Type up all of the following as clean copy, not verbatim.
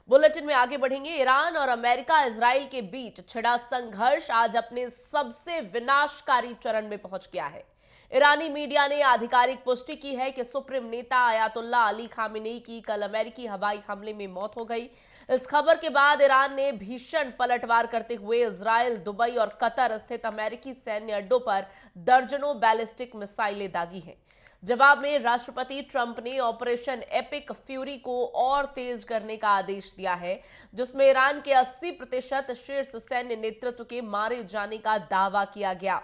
Bulletin में आगे बढ़ेंगे। ईरान और अमेरिका इजराइल के बीच छिड़ा संघर्ष आज अपने सबसे विनाशकारी चरण में पहुंच गया है। ईरानी मीडिया ने आधिकारिक पुष्टि की है कि सुप्रीम नेता अयातुल्ला अली खामेनेई की कल अमेरिकी हवाई हमले में मौत हो गई। इस खबर के बाद ईरान ने भीषण पलटवार करते हुए इजराइल, दुबई और कतर स्थित अमेरिकी सैन्य अड्डों पर दर्जनों बैलिस्टिक मिसाइलें दागी हैं। जवाब में राष्ट्रपति ट्रंप ने ऑपरेशन एपिक फ्यूरी को और तेज करने का आदेश दिया है, जिसमें ईरान के 80% शीर्ष सैन्य नेतृत्व के मारे जाने का दावा किया गया।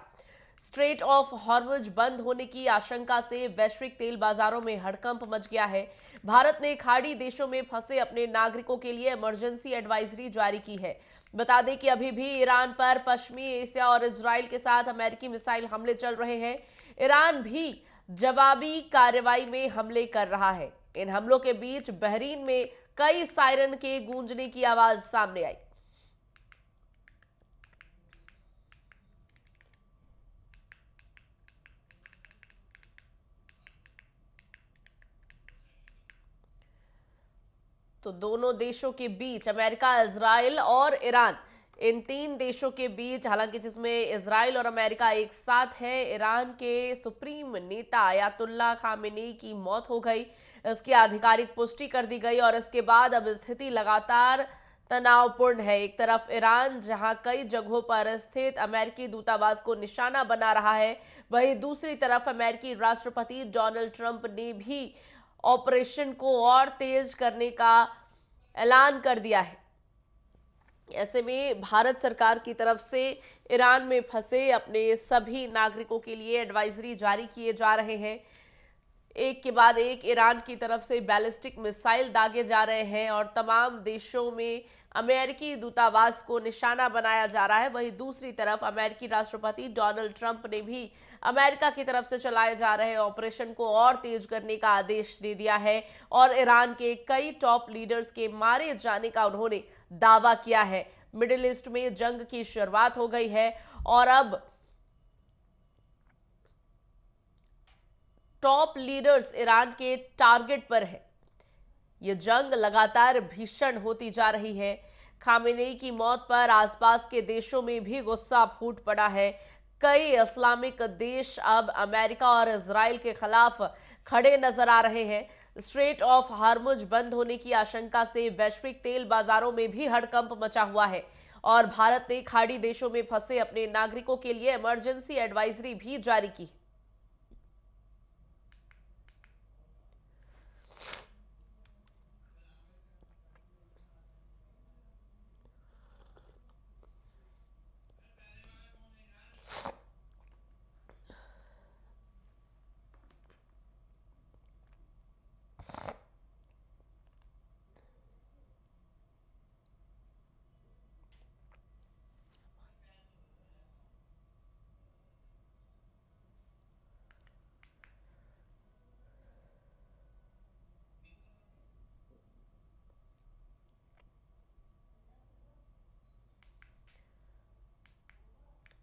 स्ट्रेट ऑफ हॉर्मुज बंद होने की आशंका से वैश्विक तेल बाजारों में हड़कंप मच गया है। भारत ने खाड़ी देशों में फंसे अपने नागरिकों के लिए इमरजेंसी एडवाइजरी जारी की है। बता दें कि अभी भी ईरान पर पश्चिमी एशिया और इजराइल के साथ अमेरिकी मिसाइल हमले चल रहे हैं। ईरान भी जवाबी कार्रवाई में हमले कर रहा है। इन हमलों के बीच बहरीन में कई सायरन के गूंजने की आवाज सामने आई। तो दोनों देशों के बीच, अमेरिका, इजराइल और ईरान, इन तीन देशों के बीच, हालांकि जिसमें इजराइल और अमेरिका एक साथ है, ईरान के सुप्रीम नेता अयातुल्ला खामेनेई की मौत हो गई। इसकी आधिकारिक पुष्टि कर दी गई और इसके बाद अब स्थिति लगातार तनावपूर्ण है। एक तरफ ईरान, जहां कई जगहों पर स्थित अमेरिकी दूतावास को निशाना बना रहा है, वहीं दूसरी तरफ अमेरिकी राष्ट्रपति डोनाल्ड ट्रंप ने भी ऑपरेशन को और तेज करने का ऐलान कर दिया है। ऐसे में भारत सरकार की तरफ से ईरान में फंसे अपने सभी नागरिकों के लिए एडवाइजरी जारी किए जा रहे हैं। एक के बाद एक ईरान की तरफ से बैलिस्टिक मिसाइल दागे जा रहे हैं और तमाम देशों में अमेरिकी दूतावास को निशाना बनाया जा रहा है। वहीं दूसरी तरफ अमेरिकी राष्ट्रपति डोनाल्ड ट्रंप ने भी अमेरिका की तरफ से चलाए जा रहे ऑपरेशन को और तेज करने का आदेश दे दिया है और ईरान के कई टॉप लीडर्स के मारे जाने का उन्होंने दावा किया है। मिडिल ईस्ट में जंग की शुरुआत हो गई है और अब टॉप लीडर्स ईरान के टारगेट पर है। यह जंग लगातार भीषण होती जा रही है। खामेनेई की मौत पर आसपास के देशों में भी गुस्सा फूट पड़ा है। कई इस्लामिक देश अब अमेरिका और इजराइल के खिलाफ खड़े नजर आ रहे हैं। स्ट्रेट ऑफ हॉर्मुज बंद होने की आशंका से वैश्विक तेल बाजारों में भी हड़कंप मचा हुआ है और भारत ने खाड़ी देशों में फंसे अपने नागरिकों के लिए इमरजेंसी एडवाइजरी भी जारी की।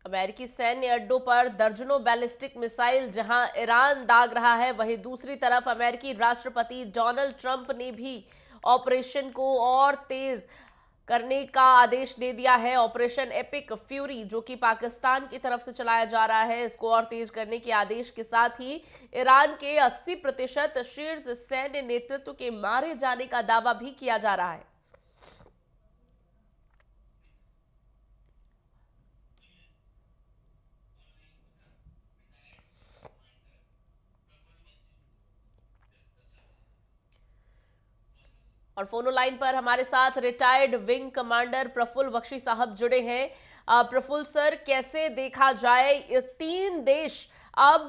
अमेरिकी सैन्य अड्डों पर दर्जनों बैलिस्टिक मिसाइल जहां ईरान दाग रहा है, वहीं दूसरी तरफ अमेरिकी राष्ट्रपति डोनाल्ड ट्रंप ने भी ऑपरेशन को और तेज करने का आदेश दे दिया है। ऑपरेशन एपिक फ्यूरी, जो कि पाकिस्तान की तरफ से चलाया जा रहा है, इसको और तेज करने के आदेश के साथ ही ईरान के 80% शीर्ष सैन्य नेतृत्व के मारे जाने का दावा भी किया जा रहा है। और फोनो लाइन पर हमारे साथ retired wing commander Praful Bakshi साहब जुड़े हैं। प्रफुल्ल सर, कैसे देखा जाए, ये तीन देश अब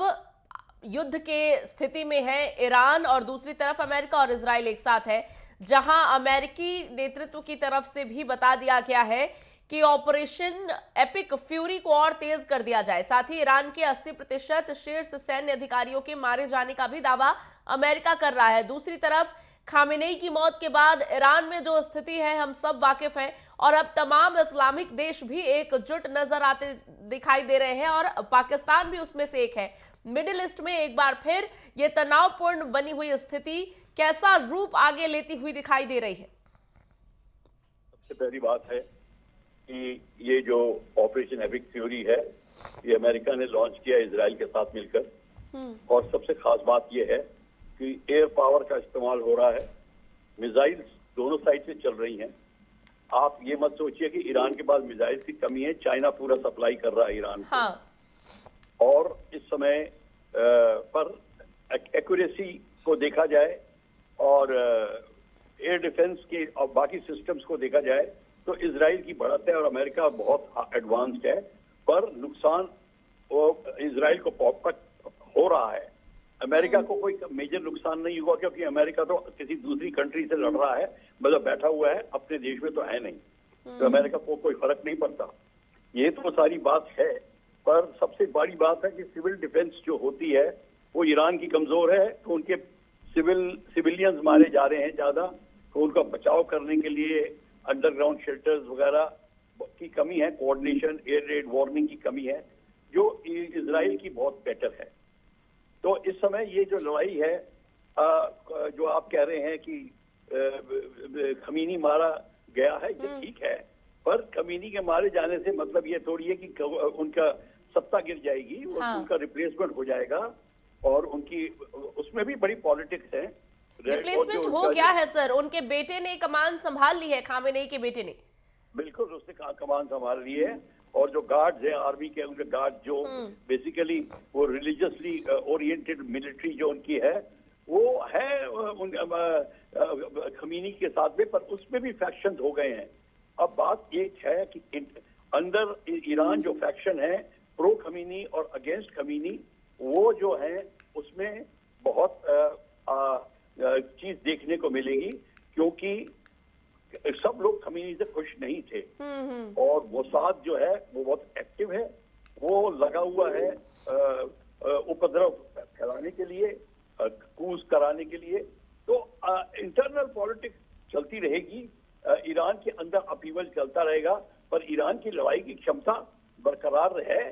युद्ध के स्थिति में है, ईरान और दूसरी तरफ अमेरिका और इजराइल एक साथ है, जहां अमेरिकी नेतृत्व की तरफ से भी बता दिया गया है कि ऑपरेशन एपिक फ्यूरी को और तेज कर दिया जाए। साथ ही ईरान के 80% शीर्ष सैन्य अधिकारियों के मारे जाने का भी दावा अमेरिका कर रहा है। दूसरी तरफ खामेनेई की मौत के बाद ईरान में जो स्थिति है हम सब वाकिफ हैं और अब तमाम इस्लामिक देश भी एकजुट नजर आते दिखाई दे रहे हैं और पाकिस्तान भी उसमें से एक है। मिडिल ईस्ट में एक बार फिर यह तनावपूर्ण बनी हुई स्थिति कैसा रूप आगे लेती हुई दिखाई दे रही है? पहली बात है कि ये जो ऑपरेशन एपिक फ्यूरी है, ये अमेरिका ने लॉन्च किया इजराइल के साथ मिलकर। और सबसे खास बात ये है कि एयर पावर का इस्तेमाल हो रहा है, मिसाइल्स दोनों साइड से चल रही हैं। आप ये मत सोचिए कि ईरान के पास मिसाइल्स की कमी है, चाइना पूरा सप्लाई कर रहा है ईरान को। हाँ। और इस समय पर एक्यूरेसी को देखा जाए और एयर डिफेंस के और बाकी सिस्टम्स को देखा जाए तो इजराइल की बढ़त है और अमेरिका बहुत एडवांस्ड है, पर नुकसान इजराइल को हो रहा है। अमेरिका को कोई मेजर नुकसान नहीं हुआ क्योंकि अमेरिका तो किसी दूसरी कंट्री से लड़ रहा है, मतलब बैठा हुआ है, अपने देश में तो है नहीं, तो अमेरिका को कोई फर्क नहीं पड़ता। ये तो सारी बात है, पर सबसे बड़ी बात है कि सिविल डिफेंस जो होती है वो ईरान की कमजोर है, तो उनके सिविलियंस मारे जा रहे हैं ज्यादा, तो उनका बचाव करने के लिए अंडरग्राउंड शेल्टर्स वगैरह की कमी है, कोऑर्डिनेशन, एयर रेड वार्निंग की कमी है, जो इजराइल की बहुत बेटर है। तो इस समय ये जो लड़ाई है, जो आप कह रहे हैं कि खमीनी मारा गया है, ये ठीक है, पर खमीनी के मारे जाने से मतलब ये थोड़ी है कि उनका सत्ता गिर जाएगी, हाँ। उनका रिप्लेसमेंट हो जाएगा और उनकी उसमें भी बड़ी पॉलिटिक्स है। रिप्लेसमेंट हो गया है सर, उनके बेटे ने कमान संभाल ली है, खामेनेई के बेटे ने। बिल्कुल, उसने कमान संभाल ली है और जो गार्ड्स हैं आर्मी के, उनके गार्ड जो बेसिकली वो रिलीजियसली ओरिएंटेड मिलिट्री जो उनकी है वो है खमीनी के साथ में, पर उसमें भी फैक्शंस हो गए हैं। अब बात ये है कि अंदर ईरान जो फैक्शन है प्रो खमीनी और अगेंस्ट खमीनी, वो जो है उसमें बहुत चीज देखने को मिलेगी, क्योंकि सब लोग खमीनी से खुश नहीं थे और मोसाद जो है वो बहुत एक्टिव है, वो लगा हुआ है उपद्रव फैलाने के लिए, कूच कराने के लिए। तो इंटरनल पॉलिटिक्स चलती रहेगी, ईरान के अंदर अपीवल चलता रहेगा, पर ईरान की लड़ाई की क्षमता बरकरार है,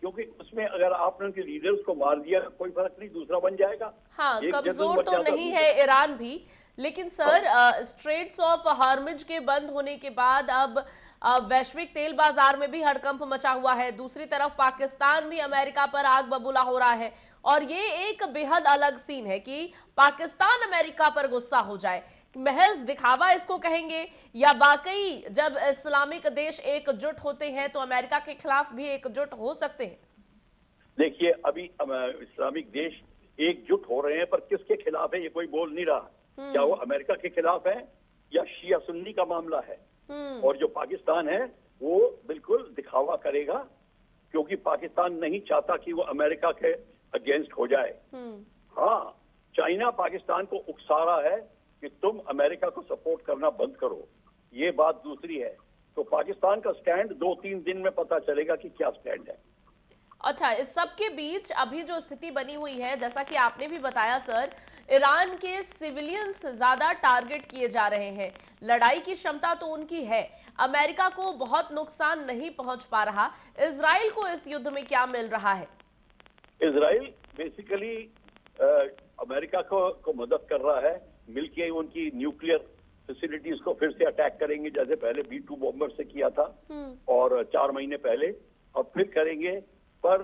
क्योंकि उसमें अगर आपने उनके लीडर्स को मार दिया कोई फर्क नहीं, दूसरा बन जाएगा। हाँ, कमजोर तो नहीं है ईरान भी, लेकिन सर स्ट्रेट्स ऑफ हार्मुज के बंद होने के बाद अब वैश्विक तेल बाजार में भी हड़कंप मचा हुआ है। दूसरी तरफ पाकिस्तान भी अमेरिका पर आग बबूला हो रहा है और ये एक बेहद अलग सीन है कि पाकिस्तान अमेरिका पर गुस्सा हो जाए। महज दिखावा इसको कहेंगे या वाकई जब इस्लामिक देश एकजुट होते हैं तो अमेरिका के खिलाफ भी एकजुट हो सकते हैं? देखिए, अभी इस्लामिक देश एकजुट हो रहे हैं, पर किसके खिलाफ है ये कोई बोल नहीं रहा। क्या वो अमेरिका के खिलाफ है या शिया सुन्नी का मामला है? और जो पाकिस्तान है वो बिल्कुल दिखावा करेगा, क्योंकि पाकिस्तान नहीं चाहता कि वो अमेरिका के अगेंस्ट हो जाए। हाँ, चाइना पाकिस्तान को उकसा रहा है कि तुम अमेरिका को सपोर्ट करना बंद करो, ये बात दूसरी है। तो पाकिस्तान का स्टैंड 2-3 दिन में पता चलेगा कि क्या स्टैंड है। अच्छा, इस सब के बीच अभी जो स्थिति बनी हुई है, जैसा कि आपने भी बताया सर, ईरान के सिविलियंस ज्यादा टारगेट किए जा रहे हैं। लड़ाई की क्षमता तो उनकी है, अमेरिका को बहुत नुकसान नहीं पहुंच पा रहा। इजराइल को इस युद्ध में क्या मिल रहा है? इजराइल बेसिकली अमेरिका को मदद कर रहा है, मिलके उनकी न्यूक्लियर फैसिलिटीज को फिर से अटैक करेंगे, जैसे पहले B-2 बॉम्बर से किया था और 4 महीने पहले, और फिर करेंगे। पर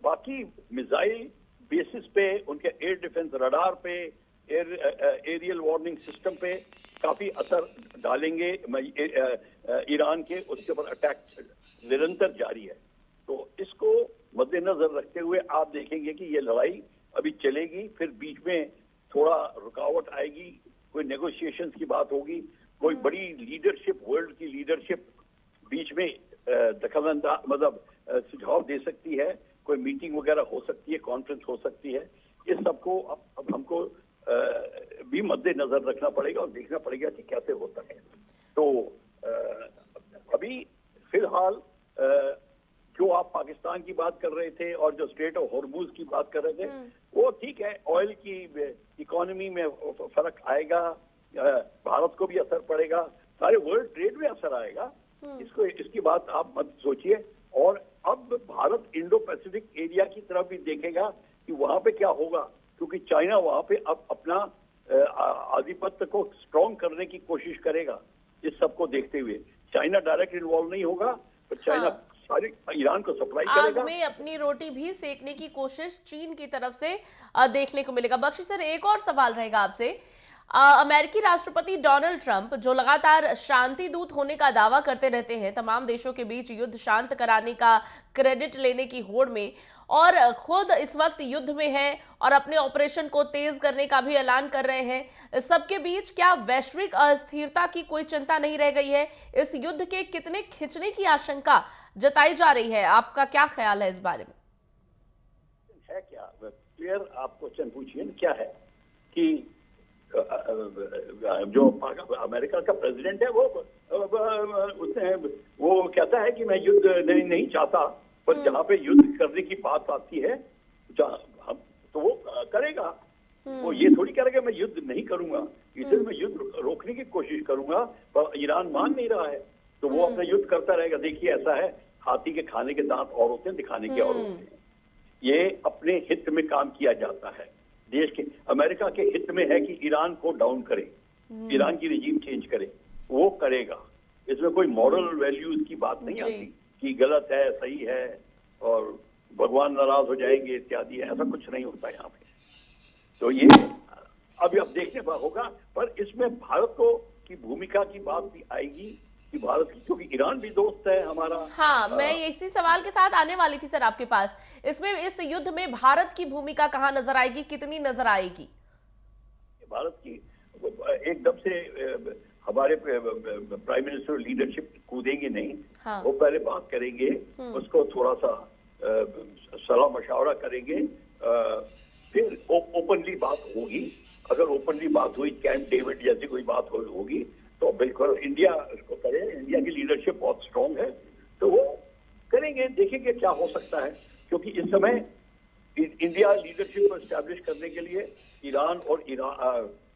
बाकी मिसाइल बेसिस पे, उनके एयर डिफेंस रडार पे, एरियल वार्निंग सिस्टम पे काफी असर डालेंगे ईरान के। उसके ऊपर अटैक निरंतर जारी है, तो इसको मद्देनजर रखते हुए आप देखेंगे कि ये लड़ाई अभी चलेगी, फिर बीच में थोड़ा रुकावट आएगी, कोई नेगोशिएशंस की बात होगी, कोई बड़ी लीडरशिप, वर्ल्ड की लीडरशिप बीच में दखलंदाज मतलब सुझाव दे सकती है, कोई मीटिंग वगैरह हो सकती है, कॉन्फ्रेंस हो सकती है। इस सबको अब हमको भी मद्देनजर रखना पड़ेगा और देखना पड़ेगा कि कैसे होता है। तो अभी फिलहाल जो आप पाकिस्तान की बात कर रहे थे और जो स्ट्रेट ऑफ हॉर्मुज की बात कर रहे थे, वो ठीक है, ऑयल की इकोनॉमी में फर्क आएगा, भारत को भी असर पड़ेगा, सारे वर्ल्ड ट्रेड में असर आएगा, इसकी बात आप मत सोचिए। और अब भारत इंडो पैसिफिक एरिया की तरफ भी देखेगा कि वहां पे क्या होगा, क्योंकि चाइना वहां पे अब अपना आधिपत्य को स्ट्रॉन्ग करने की कोशिश करेगा। इस सबको देखते हुए चाइना डायरेक्ट इन्वॉल्व नहीं होगा, पर चाइना सारी ईरान को सप्लाई आग करेगा। में अपनी रोटी भी सेकने की कोशिश चीन की तरफ से देखने को मिलेगा। बख्शी सर, एक और सवाल रहेगा आपसे। अमेरिकी राष्ट्रपति डोनाल्ड ट्रंप, जो लगातार शांति दूत होने का दावा करते रहते हैं, तमाम देशों के बीच युद्ध शांत कराने का क्रेडिट लेने की होड़ में, और खुद इस वक्त युद्ध में है और अपने ऑपरेशन को तेज करने का भी ऐलान कर रहे हैं, इस सबके बीच क्या वैश्विक अस्थिरता की कोई चिंता नहीं रह गई है? इस युद्ध के कितने खिंचने की आशंका जताई जा रही है, आपका क्या ख्याल है इस बारे में? है क्या क्लियर आप क्वेश्चन पूछिए, क्या है कि जो अमेरिका का प्रेसिडेंट है वो कहता है कि मैं युद्ध नहीं चाहता, पर जहाँ पे युद्ध करने की बात आती है तो वो करेगा। वो ये थोड़ी करेगा मैं युद्ध नहीं करूंगा, इधर मैं युद्ध रोकने की कोशिश करूंगा, पर ईरान मान नहीं रहा है तो वो अपना युद्ध करता रहेगा। देखिए ऐसा है, हाथी के खाने के दांत और होते हैं, दिखाने के और होते हैं। ये अपने हित में काम किया जाता है। देश के अमेरिका के हित में है कि ईरान को डाउन करे, ईरान की रिजीम चेंज करे, वो करेगा। इसमें कोई मॉरल वैल्यूज की बात नहीं आती कि गलत है सही है और भगवान नाराज हो जाएंगे इत्यादि, ऐसा कुछ नहीं होता यहाँ पे। तो ये अभी अब देखने पर होगा, पर इसमें भारत को की भूमिका की बात भी आएगी कि भारत की, क्योंकि ईरान भी दोस्त है हमारा। हाँ, मैं इसी सवाल के साथ आने वाली थी सर आपके पास। इसमें इस युद्ध में भारत की भूमिका कहाँ नजर आएगी, कितनी नजर आएगी? भारत की एकदम से हमारे प्राइम मिनिस्टर लीडरशिप कूदेंगे नहीं। हाँ। वो पहले बात करेंगे, उसको थोड़ा सा सलाह मशवरा करेंगे, फिर ओपनली बात होगी। अगर ओपनली बात हुई, कैंप डेविड जैसी कोई बात होगी तो बिल्कुल इंडिया इसको करे। इंडिया की लीडरशिप बहुत स्ट्रांग है तो वो करेंगे, देखेंगे क्या हो सकता है। क्योंकि इस समय इंडिया लीडरशिप को एस्टैब्लिश करने के लिए ईरान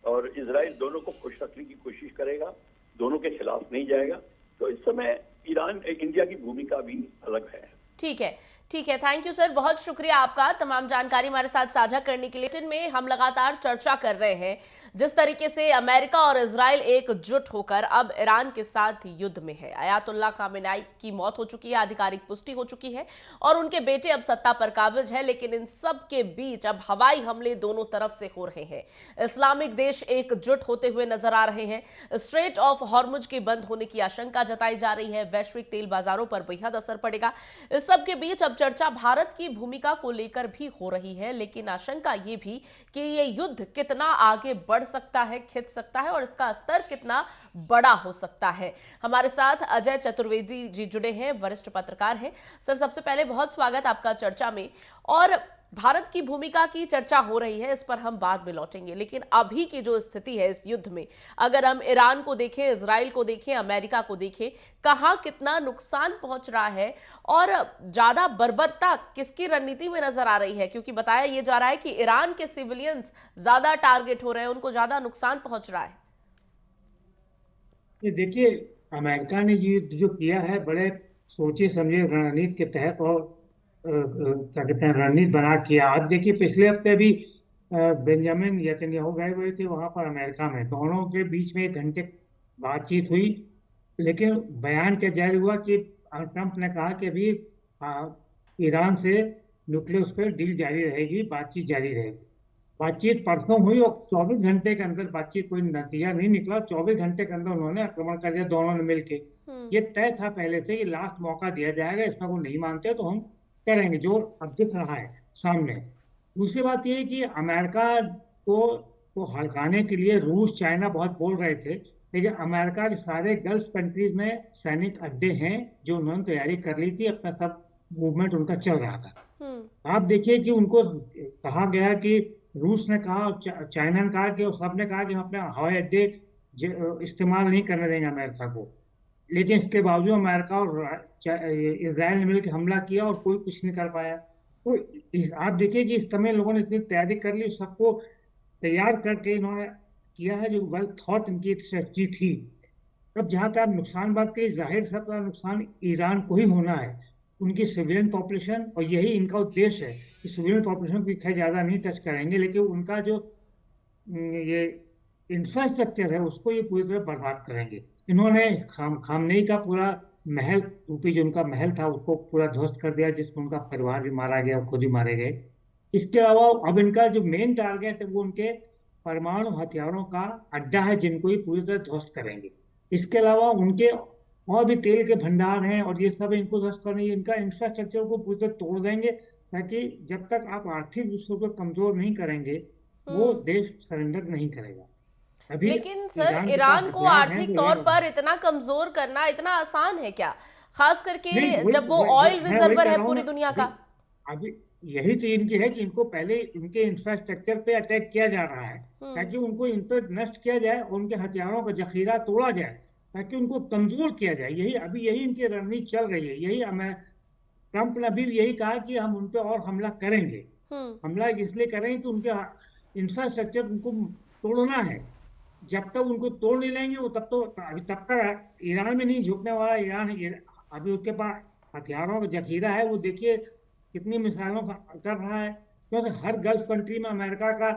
और इजराइल दोनों को खुश रखने की कोशिश करेगा, दोनों के खिलाफ नहीं जाएगा। तो इस समय इंडिया की भूमिका भी अलग है। ठीक है, ठीक है, थैंक यू सर, बहुत शुक्रिया आपका तमाम जानकारी हमारे साथ साझा करने के लिए। में हम लगातार चर्चा कर रहे हैं जिस तरीके से अमेरिका और इजराइल एकजुट होकर अब ईरान के साथ युद्ध में है। अयातुल्ला खामेनेई की मौत हो चुकी है, आधिकारिक पुष्टि हो चुकी है, और उनके बेटे अब सत्ता पर काबिज है। लेकिन इन सब के बीच अब हवाई हमले दोनों तरफ से हो रहे हैं। इस्लामिक देश एकजुट होते हुए नजर आ रहे हैं। स्ट्रेट ऑफ हॉर्मुज के बंद होने की आशंका जताई जा रही है। वैश्विक तेल बाजारों पर बेहद असर पड़ेगा। इस सब के बीच अब चर्चा भारत की भूमिका को लेकर भी हो रही है, लेकिन आशंका ये भी कि ये युद्ध कितना आगे बढ़ सकता है, खिंच सकता है, और इसका स्तर कितना बड़ा हो सकता है। हमारे साथ अजय चतुर्वेदी जी जुड़े हैं, वरिष्ठ पत्रकार हैं। सर, सबसे पहले बहुत स्वागत आपका चर्चा में। और भारत की भूमिका की चर्चा हो रही है, इस पर हम बाद में लौटेंगे, लेकिन अभी की जो स्थिति है इस युद्ध में, अगर हम ईरान को देखें, इजराइल को देखें, अमेरिका को देखें, कहां कितना नुकसान पहुंच रहा है और ज्यादा बर्बरता किसकी रणनीति में नजर आ रही है? क्योंकि बताया यह जा रहा है कि ईरान के सिविलियंस ज्यादा टारगेट हो रहे हैं, उनको ज्यादा नुकसान पहुंच रहा है। ये देखिए, अमेरिका ने ये जो किया है बड़े सोचे समझे रणनीति के तहत, और क्या कहते हैं, रणनीति बना किया। आप देखिए, पिछले हफ्ते भी बेंजामिन नेतन्याहू गए हुए थे वहां पर अमेरिका में, दोनों के बीच में 1 घंटे बातचीत हुई, लेकिन बयान क्या जारी हुआ कि ट्रंप ने कहा कि अभी ईरान से न्यूक्लियर पर डील जारी रहेगी, बातचीत जारी रहेगी। बातचीत परसों हुई और 24 घंटे के अंदर बातचीत कोई नतीजा नहीं निकला। 24 घंटे के अंदर उन्होंने आक्रमण कर दिया, दोनों ने मिलकर। ये तय था पहले से कि लास्ट मौका दिया जाएगा, इसमें वो नहीं मानते तो हम करेंगे, जो अब दिख रहा है सामने। दूसरी बात ये है कि अमेरिका को हल्काने के लिए रूस, चाइना बहुत बोल रहे थे, लेकिन अमेरिका के सारे गल्फ कंट्रीज में सैनिक अड्डे हैं जो उन्होंने तैयारी कर ली थी, अपना सब मूवमेंट उनका चल रहा था। आप देखिए कि उनको कहा गया कि रूस ने कहा, चाइना ने कहा कि सबने कहा कि हम अपने हवाई अड्डे इस्तेमाल नहीं करने देंगे अमेरिका को, लेकिन इसके बावजूद अमेरिका और इजराइल ने मिलकर हमला किया और कोई कुछ नहीं कर पाया। तो आप देखिए कि इस समय लोगों ने इतनी तैयारी कर ली, सबको तैयार करके इन्होंने किया है, जो वेल थॉट इनकी स्ट्रेटजी थी। अब जहाँ तक नुकसान बात की, जाहिर सबका नुकसान ईरान को ही होना है, उनकी सिविलियन पॉपुलेशन, और यही इनका उद्देश्य है कि सिविलियन पॉपुलेशन की खैर ज़्यादा नहीं टच करेंगे, लेकिन उनका जो ये इंफ्रास्ट्रक्चर है उसको ये पूरी तरह बर्बाद करेंगे। इन्होंने खामनेई का पूरा महल, यूपी जो उनका महल था उसको पूरा ध्वस्त कर दिया, जिसमें उनका परिवार भी मारा गया, खुद ही मारे गए। इसके अलावा अब इनका जो मेन टारगेट है वो उनके परमाणु हथियारों का अड्डा है, जिनको ये पूरी तरह ध्वस्त करेंगे। इसके अलावा उनके और भी तेल के भंडार हैं और ये सब इनको ध्वस्त करेंगे। इनका इंफ्रास्ट्रक्चर को पूरी तरह तोड़ देंगे, ताकि जब तक आप आर्थिक रूप से उसको कमजोर नहीं करेंगे वो हम्म। देश सरेंडर नहीं करेगा। अभी लेकिन सर, ईरान के पास ईरान को हथियार हैं आर्थिक जो है। तौर पर इतना कमजोर करना इतना आसान है क्या? खास नहीं, करके वही जब वो ऑयल मैं वही रिजर्वर कह है रहा हूँ पूरी ना। दुनिया अभी का। अभी यही तो इनकी है कि इनको पहले उनके इंफ्रास्ट्रक्चर पे अटैक किया जा रहा है, हम्म। ताकि उनको इन पर नष्ट किया जाए और उनके हथियारों का जखीरा तोड़ा जाए, ताकि उनको कमजोर किया जाए। यही इनकी रणनीति चल रही है। ट्रंप ने अभी यही कहा कि हम उन पर और हमला करेंगे। हम्म। हमला इसलिए करेंगे कि उनके इंफ्रास्ट्रक्चर उनको तोड़ना है। जब तक उनको तोड़ नहीं लेंगे वो तब तक ईरान में नहीं झुकने वाला। अभी उसके पास हथियारों का जखीरा है। वो देखिए कितनी मिसाइलों का कर रहा है, क्योंकि हर गल्फ कंट्री में अमेरिका का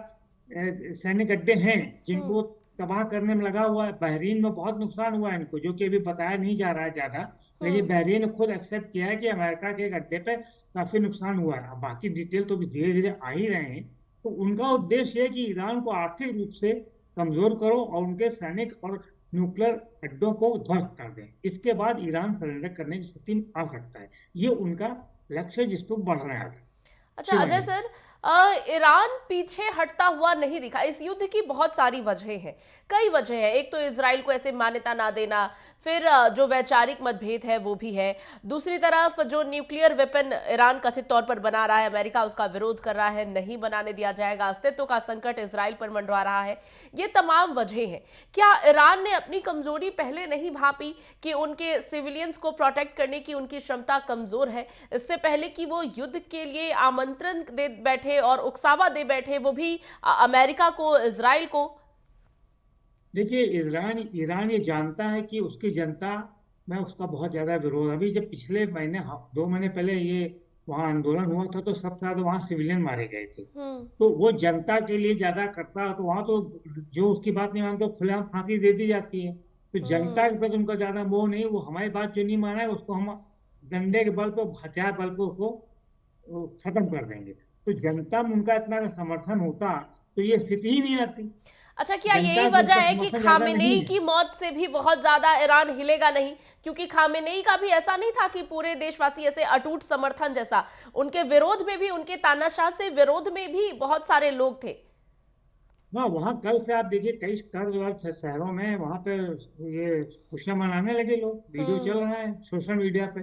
सैनिक अड्डे हैं हम्म। जिनको तबाह करने में लगा हुआ है। बहरीन में बहुत नुकसान हुआ है इनको, जो कि अभी बताया नहीं जा रहा है ज्यादा, लेकिन हम्म। बहरीन ने खुद एक्सेप्ट किया है कि अमेरिका के एक अड्डे पे काफी नुकसान हुआ है। अब बाकी डिटेल तो भी धीरे धीरे आ ही रहे हैं। तो उनका उद्देश्य है कि ईरान को आर्थिक रूप से कमजोर करो और उनके सैनिक और न्यूक्लियर अड्डों को ध्वस्त कर दें। इसके बाद ईरान सरेंडर करने की स्थिति में आ सकता है। ये उनका लक्ष्य है, जिस पर बढ़ रहे हैं आगे। अच्छा अजय शिवांगी। सर, ईरान पीछे हटता हुआ नहीं दिखा। इस युद्ध की बहुत सारी वजहें हैं, कई वजह है। एक तो इसराइल को ऐसे मान्यता ना देना, फिर जो वैचारिक मतभेद है वो भी है। दूसरी तरफ जो न्यूक्लियर वेपन ईरान कथित तौर पर बना रहा है, अमेरिका उसका विरोध कर रहा है, नहीं बनाने दिया जाएगा। अस्तित्व का संकट इसराइल पर मंडरा रहा है। ये तमाम वजहें हैं। क्या ईरान ने अपनी कमजोरी पहले नहीं भापी कि उनके सिविलियंस को प्रोटेक्ट करने की उनकी क्षमता कमजोर है, इससे पहले कि वो युद्ध के लिए आमंत्रण दे बैठे और उकसावा दे बैठे, वो भी अमेरिका को, इसराइल को? देखिए, ईरान ये जानता है कि उसकी जनता में उसका बहुत ज्यादा विरोध। अभी जब पिछले महीने 2 महीने पहले ये वहाँ आंदोलन हुआ था तो सबसे ज्यादा वहाँ सिविलियन मारे गए थे। हम्म। तो वो जनता के लिए ज्यादा करता है, तो वहाँ तो जो उसकी बात नहीं मानते खुलेआम फांसी दे दी जाती है। तो जनता हम्म। के प्रति उनका ज्यादा मोह नहीं। वो हमारी बात जो नहीं माना है उसको हम डंडे के बल पे, हथियार बल पे उसको वो खत्म कर देंगे। तो जनता में उनका इतना समर्थन होता तो ये स्थिति ही नहीं आती। अच्छा, क्या यही जनता से वजह उसका है कि समर्थन ज्यादा नहीं खामेनेई है। की मौत से भी बहुत ज्यादा ईरान हिलेगा नहीं? क्योंकि खामेनेई का भी ऐसा नहीं था कि पूरे देशवासी ऐसे अटूट समर्थन जैसा, उनके विरोध में भी, उनके तानाशाह से विरोध में भी बहुत सारे लोग थे। हाँ, वहाँ कल से आप देखिए कई कर्ज और शहरों में वहाँ पे ये खुशियां मनाने लगे लोग। वीडियो चल हम्म। रहा है सोशल मीडिया पे,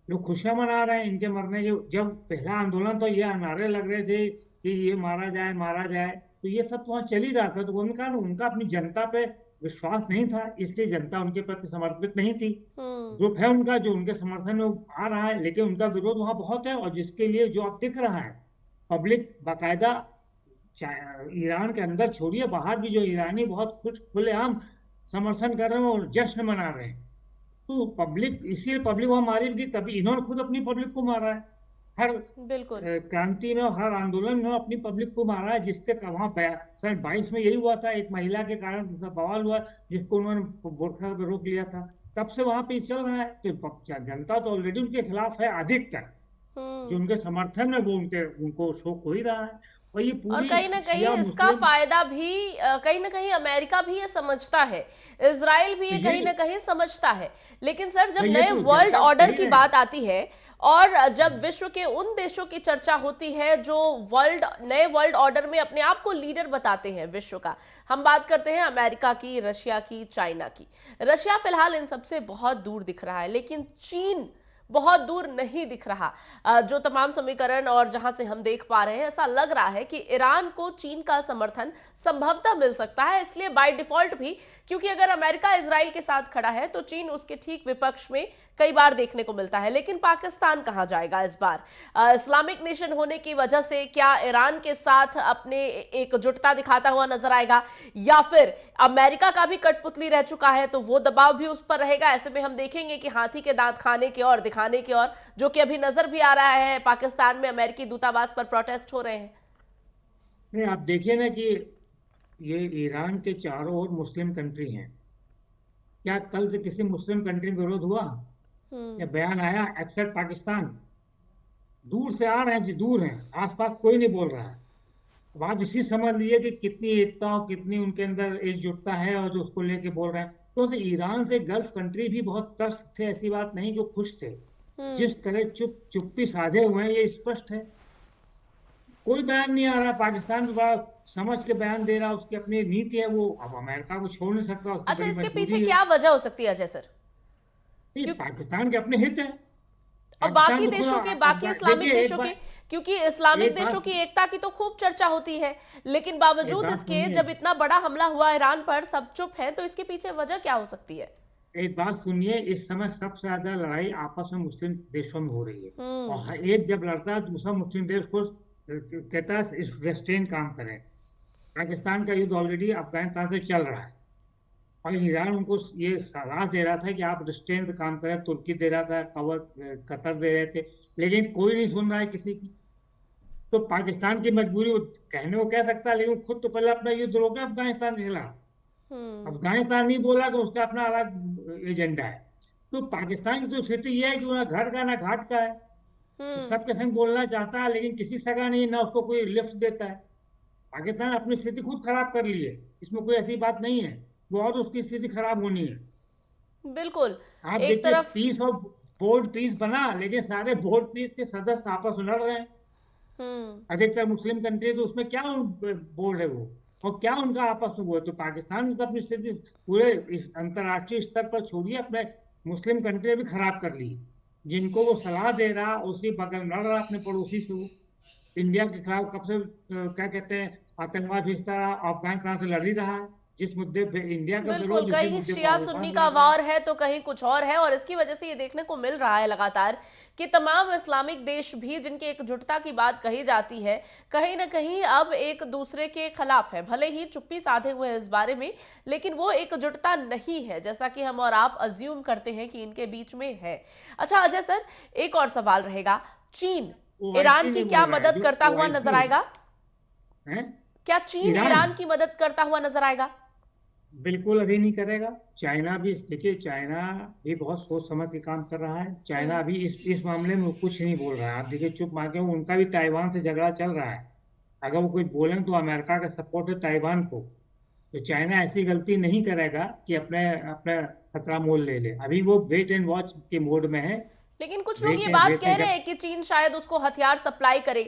लोग खुशियां मना रहे हैं इनके मरने के। जब पहला आंदोलन तो ये नारे लग रहे थे कि ये मारा जाए मारा जाए, तो ये सब तो वहाँ चल ही रहा था। तो उन्होंने कहा ना, उनका अपनी जनता पे विश्वास नहीं था, इसलिए जनता उनके प्रति समर्पित नहीं थी। हम्म। ग्रुप है उनका जो उनके समर्थन में आ रहा है, लेकिन उनका विरोध वहाँ बहुत है। और जिसके लिए जो अब दिख रहा है, पब्लिक बाकायदा ईरान के अंदर छोड़िए, बाहर भी जो ईरानी बहुत खुलेआम समर्थन कर रहे हैं और जश्न मना रहे हैं। तो पब्लिक, इसलिए पब्लिक वहां मारी भी, तभी इन्होंने खुद अपनी पब्लिक को मारा है। हर बिल्कुल। क्रांति में और हर आंदोलन में इन्होंने अपनी पब्लिक को मारा है। जिसके वहां सन 22 में यही हुआ था, एक महिला के कारण बवाल हुआ जिसको उन्होंने बुर्का पे रोक लिया था। तब से वहां पे चल रहा है। तो जनता तो ऑलरेडी उनके खिलाफ है अधिकतर। जो हम्म। उनके समर्थन में वो उनको शोक हो ही रहा है। और ये और पूरी कहीं ना कहीं शिया इसका मुस्लिम, फायदा भी कहीं ना कहीं अमेरिका भी ये समझता है, इसराइल भी तो ये यही कहीं ना कहीं समझता है। लेकिन सर, जब ये नए तो वर्ल्ड जनता ऑर्डर कह की रहे बात हैं। आती है और जब विश्व के उन देशों की चर्चा होती है जो नए वर्ल्ड ऑर्डर में अपने आप को लीडर बताते हैं विश्व का, हम बात करते हैं अमेरिका की, रशिया की, चाइना की। रशिया फिलहाल इन सबसे बहुत दूर दिख रहा है, लेकिन चीन बहुत दूर नहीं दिख रहा। जो तमाम समीकरण और जहां से हम देख पा रहे हैं, ऐसा लग रहा है कि ईरान को चीन का समर्थन संभवतः मिल सकता है। इसलिए बाय डिफॉल्ट भी, क्योंकि अगर अमेरिका इजराइल के साथ खड़ा है तो चीन उसके ठीक विपक्ष में कई बार देखने को मिलता है। लेकिन पाकिस्तान कहां जाएगा इस बार? इस्लामिक नेशन होने की वजह से क्या ईरान के साथ अपने एकजुटता दिखाता हुआ नजर आएगा, या फिर अमेरिका का भी कठपुतली रह चुका है तो वो दबाव भी उस पर रहेगा? ऐसे में हम देखेंगे कि हाथी के दांत खाने की और दिखाने की और, जो कि अभी नजर भी आ रहा है, पाकिस्तान में अमेरिकी दूतावास पर प्रोटेस्ट हो रहे हैं। नहीं, आप देखिए ना कि ये ईरान के चारों ओर मुस्लिम कंट्री हैं। क्या कल से किसी मुस्लिम कंट्री में विरोध हुआ या बयान आया एक्सेप्ट पाकिस्तान? दूर से आ रहे हैं जी, दूर हैं, आसपास कोई नहीं बोल रहा है। अब आप इसी समझ लिए कि कितनी एकता और कितनी उनके अंदर एकजुटता है और जो उसको लेके बोल रहे हैं। तो ईरान से गल्फ कंट्री भी बहुत त्रस्त थे, ऐसी बात नहीं, जो खुश थे। जिस तरह चुप्पी साधे हुए हैं ये स्पष्ट है। कोई बयान नहीं आ रहा। पाकिस्तान भी बड़ा समझ के बयान दे रहा, उसकी अपनी नीति है वो। अब अमेरिका को छोड़ नहीं सकता, उसकी अच्छा, बड़ी इसके पीछे मजबूरी है। क्या वजह हो सकती है अजय सर? नहीं, क्यों? पाकिस्तान के अपने हित है। और पाकिस्तान बाकी तो खुद देशों के, बाकी इस्लामिक देखिए, देशों के, क्योंकि इस्लामिक एक देशों बात की एकता की तो खूब चर्चा होती है, लेकिन एक बावजूद बात इसके सुनिए, जब इतना बड़ा हमला हुआ ईरान पर सब चुप है, तो इसके पीछे वजह क्या हो सकती है? एक बात सुनिए, इस समय सबसे ज्यादा लड़ाई आपस में मुस्लिम देशों में हो रही है। और हम्म। एक जब लड़ता है दूसरा मुस्लिम देश को कहता है इस रेस्ट्रेन काम करें। पाकिस्तान का युद्ध ऑलरेडी अफगानिस्तान से चल रहा है और ईरान उनको ये सलाह दे रहा था कि आप रिस्ट्रेन पे काम करें। तुर्की दे रहा था, कतर दे रहे थे, लेकिन कोई नहीं सुन रहा है किसी की। तो पाकिस्तान की मजबूरी, वो कहने को कह सकता है, लेकिन खुद तो पहले अपना युद्ध रोका अफगानिस्तान के खिलाफ। हम्म। अफगानिस्तान नहीं बोला कि उसका अपना अलग एजेंडा है। तो पाकिस्तान की तो स्थिति यह है कि वो ना घर का ना घाट का है। तो हम्म। सबके संग बोलना चाहता है, लेकिन किसी सगा नहीं, ना उसको कोई लिफ्ट देता है। पाकिस्तान अपनी स्थिति खुद खराब कर ली है, इसमें कोई ऐसी बात नहीं है। वो और उसकी स्थिति खराब होनी है। बिल्कुल। आप एक देखिए, तरफ। पीस और बोर्ड पीस बना, लेकिन सारे बोर्ड पीस के सदस्य आपस में लड़ रहे हैं। हम्म। अधिकतर मुस्लिम कंट्री, तो उसमें क्या बोर्ड है वो, और क्या उनका आपस में वो है। तो पाकिस्तान ने तो अपनी स्थिति पूरे इस अंतर्राष्ट्रीय स्तर पर छोड़िए, अपने मुस्लिम कंट्री भी खराब कर ली। जिनको वो सलाह दे रहा, उसी बगल लड़ रहा अपने पड़ोसी से वो। इंडिया के खिलाफ कब से क्या कहते हैं, आतंकवाद भेजता रहा, अफगानिस्तान से लड़ ही रहा है। जिस मुद्दे पे इंडिया का बिल्कुल, विरोध, उसी कहीं मुद्दे पर शिया पाकिस्तान सुन्नी भी का लड़ रहा है। वार है तो कहीं कुछ और है, और इसकी वजह से ये देखने को मिल रहा है लगातार कि तमाम इस्लामिक देश भी जिनकी एकजुटता की बात कही जाती है, कहीं ना कहीं अब एक दूसरे के खिलाफ है। भले ही चुप्पी साधे हुए हैं इस बारे में, लेकिन वो एकजुटता नहीं है जैसा कि हम और आप अज्यूम करते हैं कि इनके बीच में है। अच्छा अजय सर, एक और सवाल रहेगा। चीन ओआईसी ईरान की नहीं क्या बोल रहा है, मदद जो करता हुआ ओआईसी नजर आएगा? है, क्या चीन ईरान ईरान की मदद करता हुआ नजर आएगा? बिल्कुल अभी नहीं करेगा। चाइना भी, देखिए, चाइना भी बहुत सोच समझ के काम कर रहा है। चाइना अभी इस मामले में कुछ नहीं बोल रहा है। आप देखिए, चुप मार के, उनका भी ताइवान से झगड़ा चल रहा है। अगर वो कुछ बोलें तो अमेरिका का सपोर्ट है ताइवान को। तो चाइना ऐसी गलती नहीं करेगा कि अपने अपने खतरा मोल ले ले। अभी वो वेट एंड वॉच के मोड में है। लेकिन कुछ लोग ये बात कह रहे जब हैं कि चीन शायद उसको हथियार सप्लाई करे।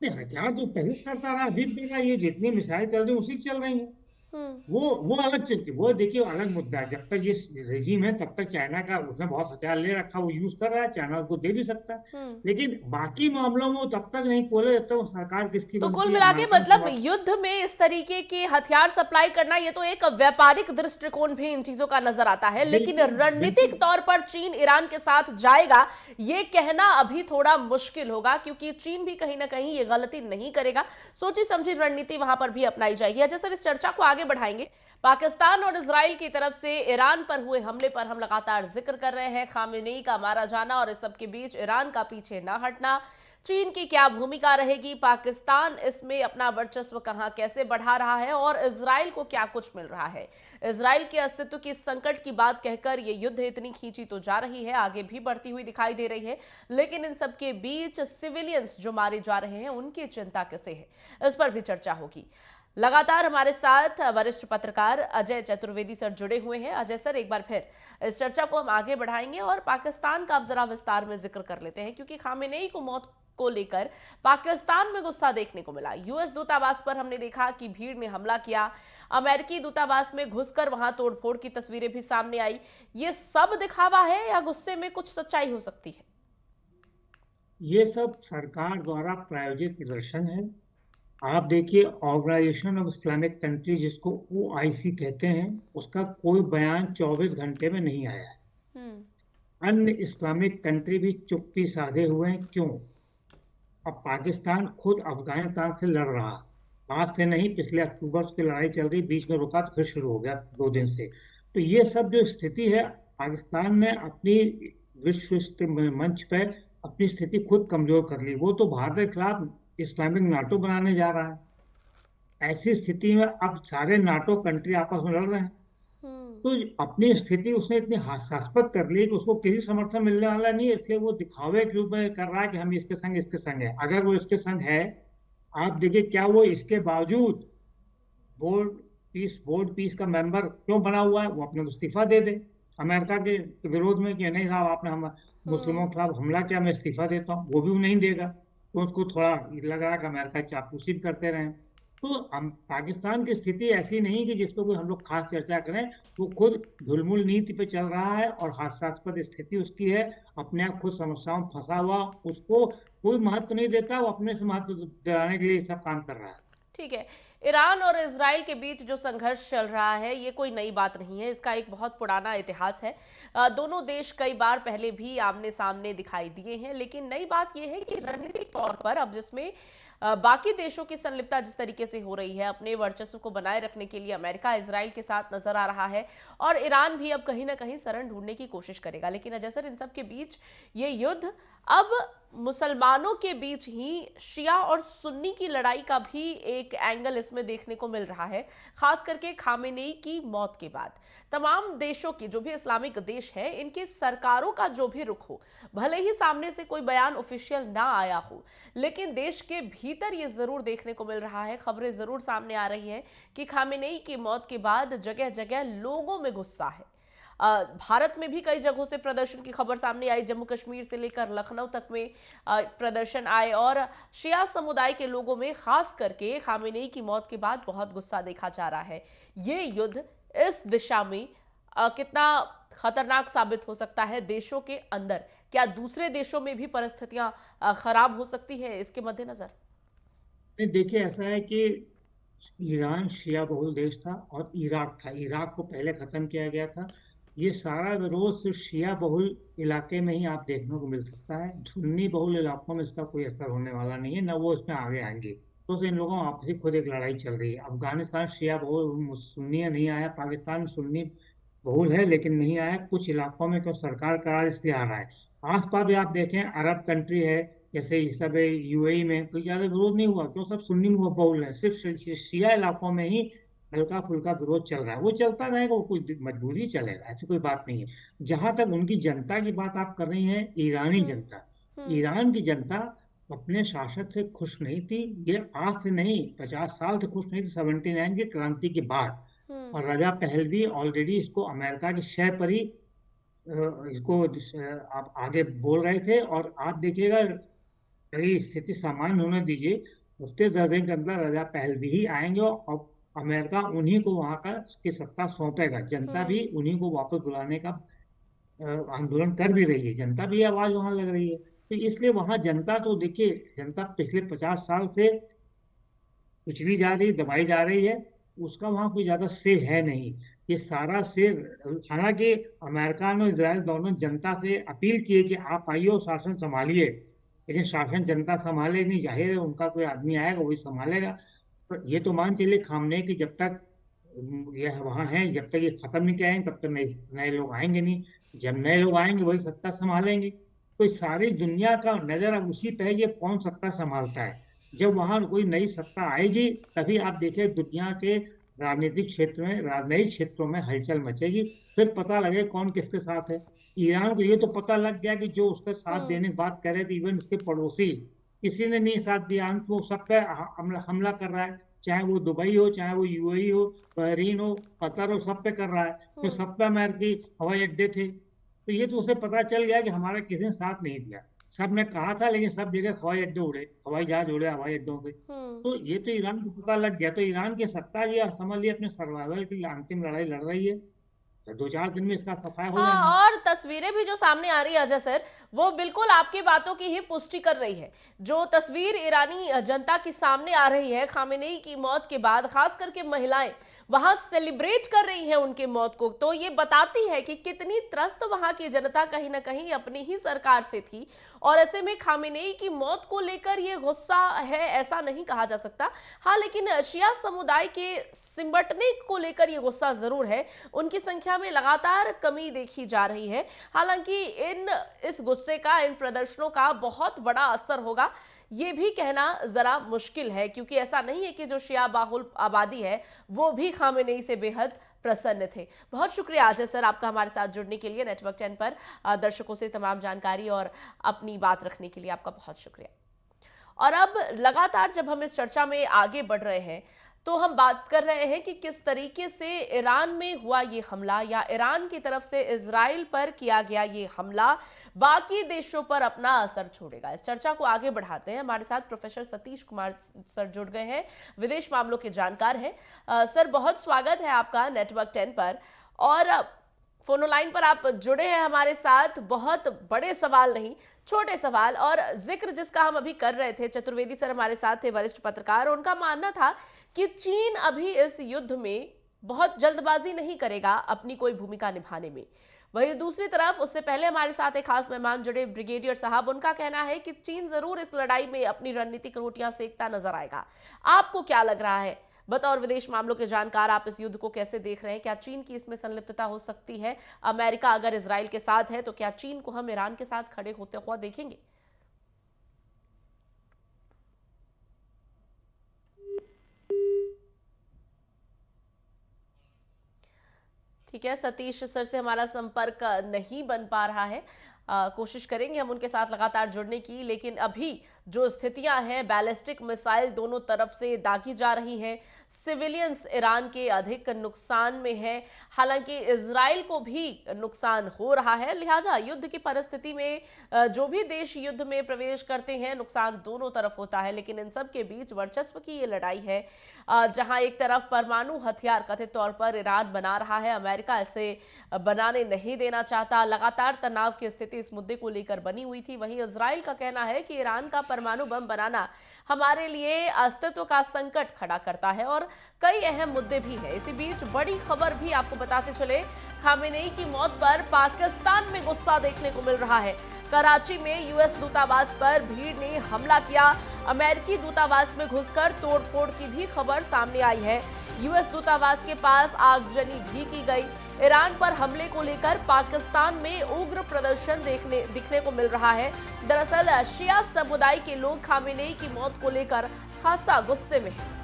नहीं, हथियार तो पहले से करता रहा, अभी भी देगा। ये जितनी मिसाइल चल रही है उसी की चल रही है। हम्म। वो अलग चीज, वो देखिए अलग मुद्दा है। जब तक ये रेजिम है तब तक चाइना का, उसने बहुत हथियार ले रखा, वो यूज कर रहा है, चाइना उसको दे भी सकता है। हम्म। लेकिन बाकी मामलों में वो तब तक नहीं खोले जब तक वो सरकार किसकी तो कुल बनती है, मिला के अमेरिकन मतलब की। युद्ध में इस तरीके के हथियार सप्लाई करना, ये तो एक व्यापारिक दृष्टिकोण भी इन चीजों का नजर आता है, लेकिन बिल्कुल रणनीतिक बिल्कुल। तौर पर चीन ईरान के साथ जाएगा ये कहना अभी थोड़ा मुश्किल होगा, क्योंकि चीन भी कहीं ना कहीं ये गलती नहीं करेगा। सोची समझी रणनीति वहां पर भी अपनाई जाएगी। अच्छा सर, इस चर्चा को आगे बढ़ाएंगे। पाकिस्तान और इजराइल की तरफ से ईरान पर हुए हमले पर हम लगातार जिक्र कर रहे हैं, खामेनेई का मारा जाना और इस सब के बीच ईरान का पीछे ना हटना। चीन की क्या भूमिका रहेगी, पाकिस्तान इसमें अपना वर्चस्व कहां कैसे बढ़ा रहा है, और इजराइल को क्या कुछ मिल रहा है। इजराइल के अस्तित्व की संकट की बात कहकर यह युद्ध इतनी खींची तो जा रही है, आगे भी बढ़ती हुई दिखाई दे रही है, लेकिन इन सब के बीच सिविलियंस जो मारे जा रहे हैं उनकी चिंता कैसे है, इस पर भी चर्चा होगी। लगातार हमारे साथ वरिष्ठ पत्रकार अजय चतुर्वेदी सर जुड़े हुए हैं। अजय सर, एक बार फिर इस चर्चा को हम आगे बढ़ाएंगे और पाकिस्तान का अब जरा विस्तार में जिक्र कर लेते हैं, क्योंकि खामेनेई को मौत को लेकर पाकिस्तान में गुस्सा देखने को मिला। यूएस दूतावास पर हमने देखा कि भीड़ ने हमला किया, अमेरिकी दूतावास में घुसकर वहां तोड़फोड़ की तस्वीरें भी सामने आई। ये सब दिखावा है या गुस्से में कुछ सच्चाई हो सकती है? ये सब सरकार द्वारा प्रायोजित प्रदर्शन है। आप देखिए, ऑर्गेनाइजेशन ऑफ इस्लामिक कंट्री, जिसको ओआईसी कहते हैं, उसका कोई बयान 24 घंटे में नहीं आया है। अन्य इस्लामिक कंट्री भी चुप्पी साधे हुए हैं। क्यों? अब पाकिस्तान खुद अफगानिस्तान से लड़ रहा, आज से नहीं, पिछले अक्टूबर से लड़ाई चल रही, बीच में रुका तो फिर शुरू हो गया 2 दिन से। तो ये सब जो स्थिति है, पाकिस्तान ने अपनी विश्व मंच पर अपनी स्थिति खुद कमजोर कर ली। वो तो भारत के खिलाफ इस्लामिक नाटो बनाने जा रहा है। ऐसी स्थिति में अब सारे नाटो कंट्री आपस में लड़ रहे हैं। हम्म। तो अपनी स्थिति उसने इतनी हास्यास्पद कर ली कि उसको किसी समर्थन मिलने वाला नहीं है, इसलिए वो दिखावे के रूप में कर रहा है कि हम इसके संग है। अगर वो इसके संग है, आप देखिए क्या वो इसके बावजूद बोर्ड बोर्ड पीस का मेंबर क्यों बना हुआ है? वो अपने को इस्तीफा दे दे अमेरिका के विरोध में कि नहीं साहब आपने हम मुस्लिमों हम्म। के खिलाफ हमला किया, मैं इस्तीफा देता हूँ। वो भी नहीं देगा, तो उसको थोड़ा लग रहा है कि अमेरिका चापलूसी करते रहे। तो हम पाकिस्तान की स्थिति ऐसी नहीं कि जिस पर कोई हम लोग खास चर्चा करें। वो खुद ढुलमुल नीति पे चल रहा है और हास्यास्पद स्थिति उसकी है। अपने आप खुद समस्याओं में फंसा हुआ, उसको कोई महत्व नहीं देता, वो अपने से महत्व दिलाने के लिए सब काम कर रहा है। ठीक है। ईरान और इजराइल के बीच जो संघर्ष चल रहा है ये कोई नई बात नहीं है, इसका एक बहुत पुराना इतिहास है। दोनों देश कई बार पहले भी आमने सामने दिखाई दिए हैं, लेकिन नई बात यह है कि रणनीतिक तौर पर अब जिसमें बाकी देशों की संलिप्तता जिस तरीके से हो रही है, अपने वर्चस्व को बनाए रखने के लिए अमेरिका इजराइल के साथ नजर आ रहा है और ईरान भी अब कहीं ना कहीं शरण ढूंढने की कोशिश करेगा। लेकिन अजय सर, इन सब के बीच ये युद्ध अब मुसलमानों के बीच ही शिया और सुन्नी की लड़ाई का भी एक एंगल इसमें देखने को मिल रहा है, खास करके खामेनेई की मौत के बाद। तमाम देशों की जो भी इस्लामिक देश है, इनके सरकारों का जो भी रुख हो, भले ही सामने से कोई बयान ऑफिशियल ना आया हो, लेकिन देश के भीतर ये जरूर देखने को मिल रहा है, खबरें जरूर सामने आ रही हैं कि खामेनेई की मौत के बाद जगह जगह लोगों में गुस्सा है। भारत में भी कई जगहों से प्रदर्शन की खबर सामने आई, जम्मू कश्मीर से लेकर लखनऊ तक में प्रदर्शन आए और शिया समुदाय के लोगों में खास करके खामेनेई की मौत के बाद बहुत गुस्सा देखा जा रहा है। ये युद्ध इस दिशा में कितना खतरनाक साबित हो सकता है देशों के अंदर? क्या दूसरे देशों में भी परिस्थितियां खराब हो सकती है इसके मद्देनजर? नहीं, देखिए ऐसा है कि ईरान शिया बहुल देश था और इराक था, इराक को पहले खत्म किया गया था। ये सारा विरोध सिर्फ शिया बहुल इलाके में ही आप देखने को मिल सकता है। सुन्नी बहुल इलाकों में इसका कोई असर होने वाला नहीं है, ना वो इसमें आगे आएंगे। तो इन लोगों में आपसी खुद एक लड़ाई चल रही है। अफगानिस्तान शिया बहुल सुन्नी नहीं आया, पाकिस्तान में सुन्नी बहुल है लेकिन नहीं आया। कुछ इलाकों में क्यों सरकार करार इसलिए आ रहा है। आसपास भी आप देखें अरब कंट्री है, जैसे ये सब यूएई में कोई ज्यादा विरोध नहीं हुआ, क्यों सब सुन्नी बहुल है। सिर्फ शिया इलाकों में ही हल्का फुल्का विरोध चल रहा है। वो चलता रहेगा, वो कोई मजबूरी चलेगा, ऐसी कोई बात नहीं है। जहां तक उनकी जनता की बात आप कर रही हैं, ईरानी हम्म। जनता, हम्म। ईरान की जनता अपने शासक से खुश नहीं थी। ये आज से नहीं, 50 साल से खुश नहीं थी, 79 की क्रांति के बाद। हम्म। और रजा पहलवी ऑलरेडी इसको अमेरिका की शय पर ही इसको आप आगे बोल रहे थे। और आप देखिएगा, कहीं स्थिति सामान्य होने दीजिए, हफ्ते 10 दिन के अंदर रजा पहलवी ही आएंगे और अमेरिका उन्हीं को वहां का की सत्ता सौंपेगा। जनता हम्म। भी उन्हीं को वापस बुलाने का आंदोलन कर भी रही है, जनता भी आवाज वहां लग रही है। तो इसलिए वहां जनता, तो देखिए जनता पिछले 50 साल से कुचली जा रही, दबाई जा रही है, उसका वहां कोई ज्यादा से है नहीं। ये सारा से, हालांकि अमेरिका और इजराइल दोनों जनता से अपील किए कि आप आइए और शासन संभालिए, लेकिन शासन जनता संभाले नहीं। जाहिर है उनका कोई आदमी आएगा वही संभालेगा। पर ये तो मान चलिए खामने कि जब तक ये वहां है, जब तक ये खत्म नहीं किए तब तक नए नए लोग आएंगे नहीं। जब नए लोग आएंगे वही सत्ता संभालेंगे। तो सारी दुनिया का नजर अब उसी पे है कि कौन सत्ता संभालता है। जब वहां कोई नई सत्ता आएगी तभी आप देखिए दुनिया के राजनीतिक क्षेत्र में, राजनयिक क्षेत्रों में हलचल मचेगी। फिर पता लगे कौन किसके साथ है। ईरान को ये तो पता लग गया कि जो उसका साथ हम्म। देने की बात कर रहे थे, इवन उसके पड़ोसी, किसी ने नहीं साथ दिया। अंत में वो सब पे हमला कर रहा है, चाहे वो दुबई हो, चाहे वो यूएई हो, बहरीन हो, कतर हो, सब पे कर रहा है। तो हम्म। सब पे अमेरिकी हवाई अड्डे थे। तो ये तो उसे पता चल गया कि हमारा किसी ने साथ नहीं दिया। सब ने कहा था लेकिन सब जगह हवाई अड्डे उड़े, हवाई जहाज उड़े हवाई अड्डों से। हम्म। तो ये तो ईरान को पता लग गया। तो ईरान की सत्ता ये समझ लिया अपने सर्वाइवल की अंतिम लड़ाई लड़ रही है। तो 2-4 दिन में इसका सफाया हो जाना। हाँ, और तस्वीरें भी जो सामने आ रही है अजय सर, वो बिल्कुल आपकी बातों की ही पुष्टि कर रही है। जो तस्वीर ईरानी जनता की सामने आ रही है खामेनेई की मौत के बाद, खास करके महिलाएं वहां सेलिब्रेट कर रही हैं उनके मौत को, तो ये बताती है कि कितनी त्रस्त वहां की जनता कहीं ना कहीं अपनी ही सरकार से थी। और ऐसे में खामेनेई की मौत को लेकर ये गुस्सा है ऐसा नहीं कहा जा सकता। हाँ, लेकिन शिया समुदाय के सिमटने को लेकर ये गुस्सा जरूर है। उनकी संख्या में लगातार कमी देखी जा रही है। हालांकि इस गुस्से का, इन प्रदर्शनों का बहुत बड़ा असर होगा ये भी कहना जरा मुश्किल है, क्योंकि ऐसा नहीं है कि जो शिया बाहुल आबादी है वो भी खामेनेई से बेहद प्रसन्न थे। बहुत शुक्रिया अजय सर आपका हमारे साथ जुड़ने के लिए, नेटवर्क 10 पर दर्शकों से तमाम जानकारी और अपनी बात रखने के लिए आपका बहुत शुक्रिया। और अब लगातार जब हम इस चर्चा में आगे बढ़ रहे हैं तो हम बात कर रहे हैं कि किस तरीके से ईरान में हुआ ये हमला या ईरान की तरफ से इजराइल पर किया गया ये हमला बाकी देशों पर अपना असर छोड़ेगा। इस चर्चा को आगे बढ़ाते हैं। हमारे साथ प्रोफेसर सतीश कुमार सर जुड़ गए हैं, विदेश मामलों के जानकार हैं। सर बहुत स्वागत है आपका नेटवर्क 10 पर। और फोनो लाइन पर आप जुड़े हैं हमारे साथ। बहुत बड़े सवाल नहीं, छोटे सवाल और जिक्र जिसका हम अभी कर रहे थे, चतुर्वेदी सर हमारे साथ थे, वरिष्ठ पत्रकार। उनका मानना था कि चीन अभी इस युद्ध में बहुत जल्दबाजी नहीं करेगा अपनी कोई भूमिका निभाने में। वहीं दूसरी तरफ उससे पहले हमारे साथ एक खास मेहमान जुड़े, ब्रिगेडियर साहब। उनका कहना है कि चीन जरूर इस लड़ाई में अपनी रणनीतिक रोटियां सेकता नजर आएगा। आपको क्या लग रहा है, बतौर विदेश मामलों के जानकार, आप इस युद्ध को कैसे देख रहे हैं? क्या चीन की इसमें संलिप्तता हो सकती है? अमेरिका अगर इजराइल के साथ है तो क्या चीन को हम ईरान के साथ खड़े होते हुए देखेंगे? ठीक है, सतीश सर से हमारा संपर्क नहीं बन पा रहा है। कोशिश करेंगे हम उनके साथ लगातार जुड़ने की, लेकिन अभी जो स्थितियां हैं, बैलिस्टिक मिसाइल दोनों तरफ से दागी जा रही हैं, सिविलियंस ईरान के अधिक नुकसान में है। हालांकि इजराइल को भी नुकसान हो रहा है, लिहाजा युद्ध की परिस्थिति में जो भी देश युद्ध में प्रवेश करते हैं नुकसान दोनों तरफ होता है। लेकिन इन सब के बीच वर्चस्व की ये लड़ाई है, जहां एक तरफ परमाणु हथियार कथित तौर पर ईरान बना रहा है, अमेरिका इसे बनाने नहीं देना चाहता। लगातार तनाव की स्थिति इस मुद्दे को लेकर बनी हुई थी। वहीं इजराइल का कहना है कि ईरान का परमाणु बम बनाना हमारे लिए अस्तित्व का संकट खड़ा करता है और कई अहम मुद्दे भी हैं। इसी बीच बड़ी खबर भी आपको बताते चले, खामेनेई की मौत पर पाकिस्तान में गुस्सा देखने को मिल रहा है। कराची में यूएस दूतावास पर भीड़ ने हमला किया। अमेरिकी दूतावास में घुसकर तोड़फोड़ की भी खबर सामने आई है। यूएस दूतावास के पास आगजनी भी की गई। ईरान पर हमले को लेकर पाकिस्तान में उग्र प्रदर्शन दिखने को मिल रहा है। दरअसल शिया समुदाय के लोग खामेनेई की मौत को लेकर खासा गुस्से में हैं।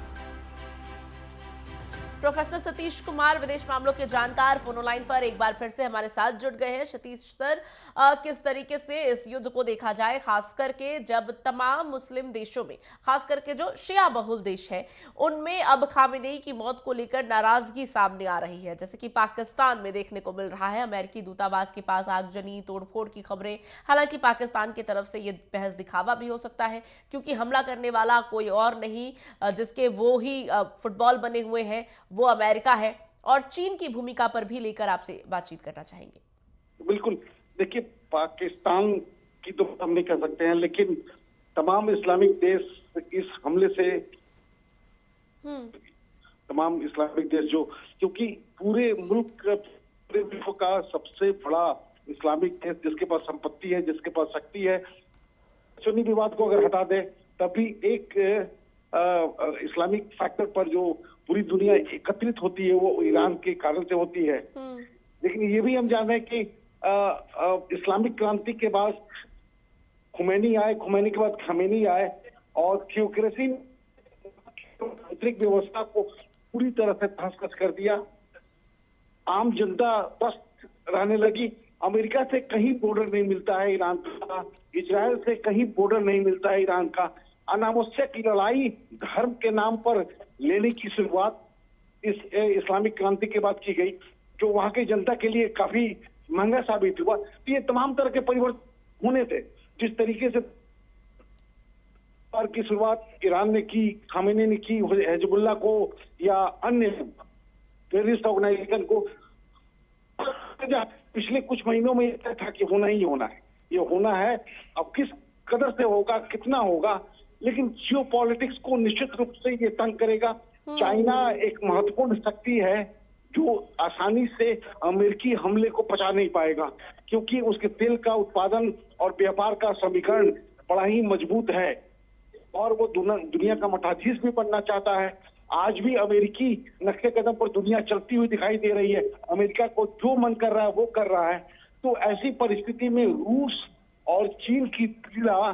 प्रोफेसर सतीश कुमार, विदेश मामलों के जानकार, फोनो लाइन पर एक बार फिर से हमारे साथ जुड़ गए हैं। सतीश सर, किस तरीके से इस युद्ध को देखा जाए, खास करके जब तमाम मुस्लिम देशों में, खास करके जो शिया बहुल देश है, उनमें अब खामेनेई की मौत को लेकर नाराजगी सामने आ रही है, जैसे कि पाकिस्तान में देखने को मिल रहा है। अमेरिकी दूतावास के पास आगजनी, तोड़फोड़ की खबरें। हालांकि पाकिस्तान की तरफ से यह बहस दिखावा भी हो सकता है, क्योंकि हमला करने वाला कोई और नहीं, जिसके वो ही फुटबॉल बने हुए हैं, वो अमेरिका है। और चीन की भूमिका पर भी लेकर आपसे बातचीत करना चाहेंगे। बिल्कुल, देखिए, पाकिस्तान की तो हम नहीं कह सकते हैं, लेकिन तमाम इस्लामिक देश इस हमले से, तमाम इस्लामिक देश जो, क्योंकि पूरे मुल्क, पूरे विश्व का सबसे बड़ा इस्लामिक देश, जिसके पास संपत्ति है, जिसके पास शक्ति है, सुन्नी विवाद को अगर हटा दे तभी एक इस्लामिक फैक्टर पर जो पूरी दुनिया एकत्रित होती है वो ईरान के कारण से होती है। लेकिन ये भी हम जान रहे हैं कि इस्लामिक क्रांति के बाद खुमैनी आए, खुमैनी के बाद खामेनी आए और थियोक्रेसी आंतरिक व्यवस्था को पूरी तरह से तहस-नहस कर दिया। आम जनता पस्त रहने लगी। अमेरिका से कहीं बॉर्डर नहीं मिलता है ईरान का, इजराइल से कहीं बॉर्डर नहीं मिलता है ईरान का। अनावश्यक लड़ाई धर्म के नाम पर लेने की शुरुआत इस इस्लामिक क्रांति के बाद की गई, जो वहां की जनता के लिए काफी महंगा साबित हुआ। तो ये तमाम तरह के परिवर्तन होने थे। जिस तरीके से की शुरुआत ईरान ने की, खामेनी ने की, हिजबुल्लाह को या अन्य टेररिस्ट ऑर्गेनाइजेशन को, पिछले कुछ महीनों में यह था कि होना ही होना है, ये होना है। अब किस कदर से होगा, कितना होगा, लेकिन जियोपॉलिटिक्स को निश्चित रूप से ये तंग करेगा। चाइना एक महत्वपूर्ण शक्ति है जो आसानी से अमेरिकी हमले को पचा नहीं पाएगा, क्योंकि उसके तेल का उत्पादन और व्यापार का समीकरण बड़ा ही मजबूत है और वो दुनिया का मठाधीश भी बनना चाहता है। आज भी अमेरिकी नक्शे कदम पर दुनिया चलती हुई दिखाई दे रही है। अमेरिका को जो मन कर रहा है वो कर रहा है। तो ऐसी परिस्थिति में रूस और चीन की पीड़ा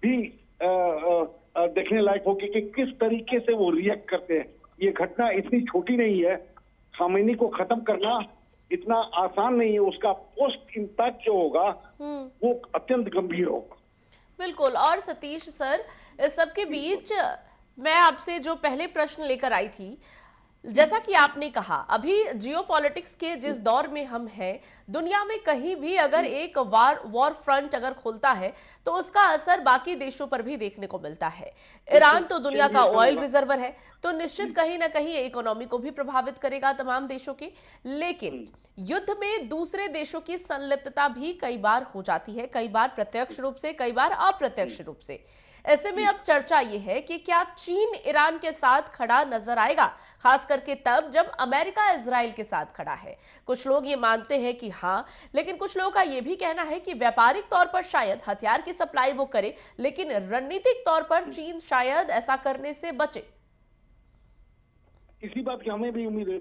भी देखने लायक होगी कि किस तरीके से वो रिएक्ट करते हैं। ये घटना इतनी छोटी नहीं है, खामेनी को खत्म करना इतना आसान नहीं है, उसका पोस्ट इम्पैक्ट जो होगा वो अत्यंत गंभीर होगा। बिल्कुल। और सतीश सर, इस सबके बीच मैं आपसे जो पहले प्रश्न लेकर आई थी, जैसा कि आपने कहा अभी जियोपॉलिटिक्स के जिस दौर में हम हैं, दुनिया में कहीं भी अगर एक वॉर फ्रंट अगर खुलता है तो उसका असर बाकी देशों पर भी देखने को मिलता है। ईरान तो दुनिया का ऑयल रिजर्वर है, तो निश्चित कहीं ना कहीं इकोनॉमी को भी प्रभावित करेगा तमाम देशों की। लेकिन युद्ध में दूसरे देशों की संलिप्तता भी कई बार हो जाती है, कई बार प्रत्यक्ष रूप से, कई बार अप्रत्यक्ष रूप से। ऐसे में अब चर्चा यह है कि क्या चीन ईरान के साथ खड़ा नजर आएगा, खास करके तब जब अमेरिका इजराइल के साथ खड़ा है। कुछ लोग ये मानते हैं कि हाँ, लेकिन कुछ लोगों का यह भी कहना है कि व्यापारिक तौर पर शायद हथियार की सप्लाई वो करे, लेकिन रणनीतिक तौर पर चीन शायद ऐसा करने से बचे। इसी बात की हमें भी उम्मीद है।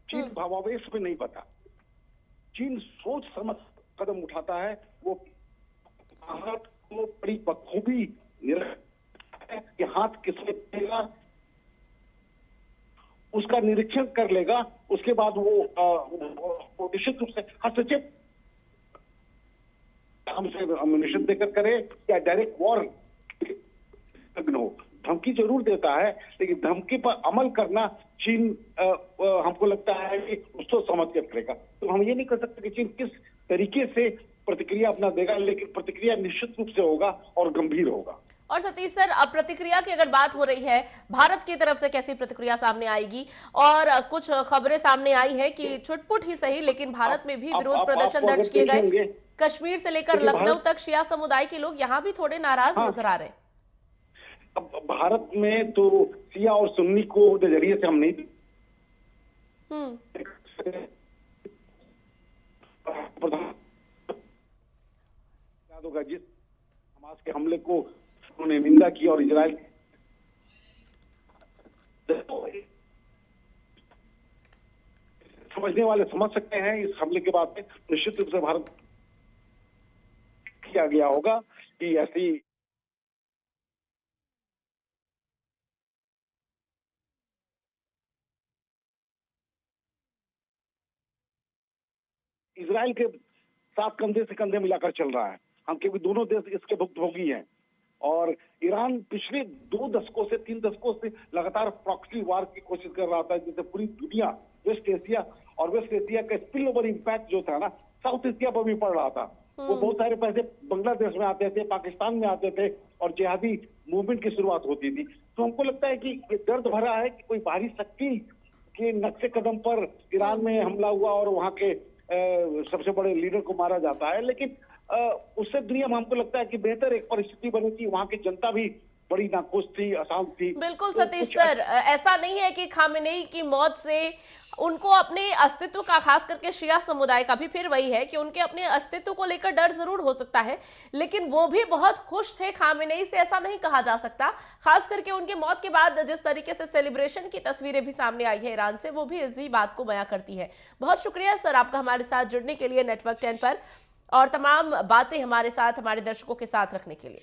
चीन भावावेश में नहीं पता, चीन सोच समझ कदम उठाता है। वो भारत को बड़ी बखूबी कि हाथ किसमें देगा उसका निरीक्षण कर लेगा। उसके बाद वो निश्चित रूप से हस्तक्षेप हमसे अम्युनिशन देकर करे या डायरेक्ट वॉर हो, धमकी जरूर देता है, लेकिन धमकी पर अमल करना चीन हमको लगता है कि उसको समझ के करेगा। तो हम ये नहीं कर सकते कि चीन किस तरीके से प्रतिक्रिया अपना देगा, लेकिन प्रतिक्रिया निश्चित रूप से होगा और गंभीर होगा। और सतीश सर, अब प्रतिक्रिया की अगर बात हो रही है, भारत की तरफ से कैसी प्रतिक्रिया सामने आएगी? और कुछ खबरें सामने आई है कि छुटपुट ही सही, लेकिन भारत में भी विरोध प्रदर्शन दर्ज किए गए। कश्मीर से लेकर लखनऊ तक शिया समुदाय के लोग यहाँ भी थोड़े नाराज नजर आ रहे हैं। अब भारत में तो शिया और सुन्नी को नजरिए से हम नहीं याद होगा जिस हमास के हमले को उन्होंने निंदा की और इजराइल समझने वाले समझ सकते हैं। इस हमले के बाद में निश्चित रूप से भारत किया गया होगा कि ऐसी इजराइल के साथ कंधे से कंधे मिलाकर चल रहा है। हम क्योंकि दोनों देश इसके भुक्तभोगी हैं और ईरान पिछले 2 दशकों से 3 दशकों से लगातार प्रॉक्सी वार की कोशिश कर रहा था, जिससे पूरी दुनिया वेस्ट एशिया का स्पिल ओवर इम्पैक्ट जो था ना, साउथ एशिया पर भी पड़ रहा था। वो बहुत सारे पैसे बांग्लादेश में आते थे, पाकिस्तान में आते थे और जिहादी मूवमेंट की शुरुआत होती थी। तो हमको लगता है कि ये दर्द भरा है कि कोई बाहरी शक्ति के नक्शे कदम पर ईरान में हमला हुआ और वहां के सबसे बड़े लीडर को मारा जाता है। लेकिन उससे दुनिया में हमको लगता है कि बेहतर एक परिस्थिति बनी थी, वहां की जनता भी बड़ी नाखुश थी, अशांत थी। बिल्कुल सतीश सर, ऐसा नहीं है कि खामेनेई की मौत से उनको अपने अस्तित्व का, खास करके शिया समुदाय का भी फिर वही है कि उनके अपने अस्तित्व को लेकर डर जरूर हो सकता है, लेकिन वो भी बहुत खुश थे खामेनेई से, ऐसा नहीं कहा जा सकता। खास करके उनके मौत के बाद जिस तरीके से सेलिब्रेशन की तस्वीरें भी सामने आई है ईरान से, वो भी इसी बात को बयां करती है। बहुत शुक्रिया सर आपका हमारे साथ जुड़ने के लिए नेटवर्क 10 पर, और तमाम बातें हमारे साथ, हमारे दर्शकों के साथ रखने के लिए।